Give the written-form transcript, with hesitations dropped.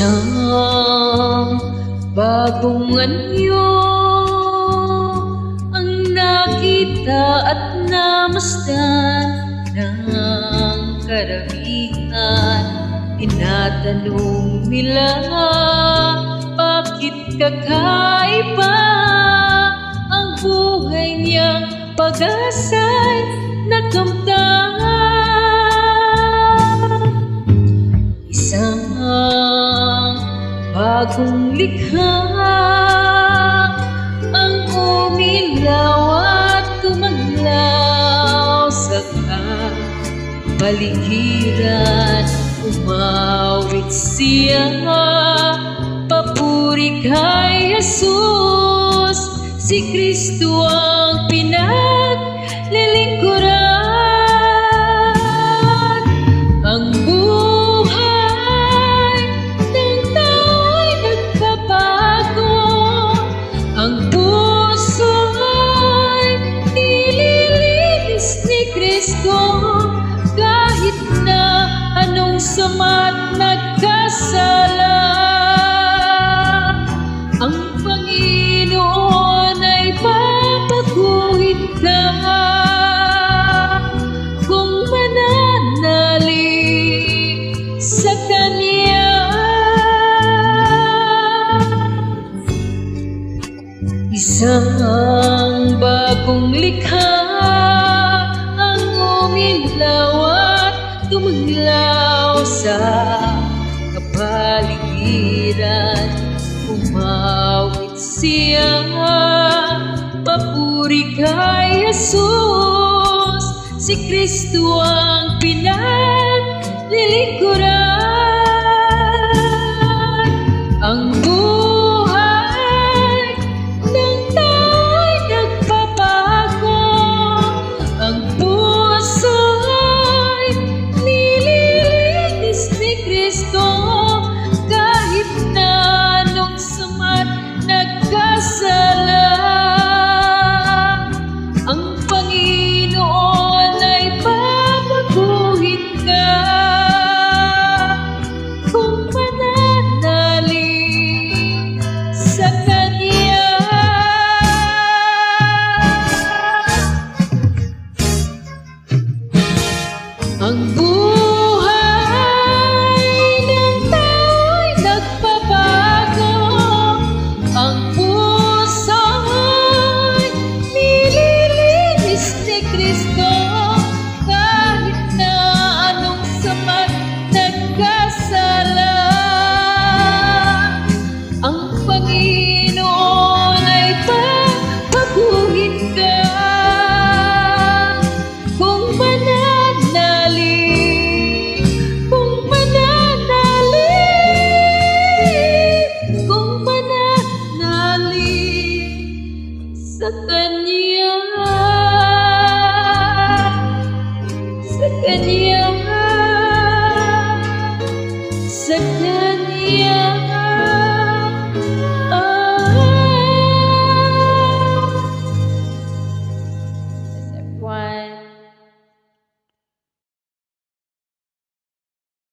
Isang bagong anyo ang nakita at namasdan ng karamihan. Tinatanong nila, bakit kakaiba ang buhay niyang pag-asa'y nakamtan? Isang bagong likha ang umilaw at tumaglaw sa kapaligiran. Umawit siya, papuri kay Jesus, si Kristo ang pinaglilingkuran. Ang buhay ng tao'y nagbabago, ang puso'y nililinis ni Kristo. Kahit na anong sama't nagkasala, ang Panginoon ay papaguhin ka kung mananalig sa Kanya. Isang bagong likha ang umilaw at tumaglaw sa kapaligiran. Umawit siya, papuri kay Jesus, si Kristo ang pinaglilingkuran. Ang buhay ng tao'y nagbabago, ang puso'y nililinis ni Kristo. Kahit na anong sama't nagkasala, ang Panginoon ay papaguhin ka kung mananalig sa Kanya. Ang buhay ng tao'y nagbabago, ang puso'y nililinis ni Kristo. Kahit na anong sama't nagkasala, ang Panginoon ay papaguhin ka kung mananalig, kung mananalig, kung mananalig sa Kanya, sa Kanya, sa Kanya.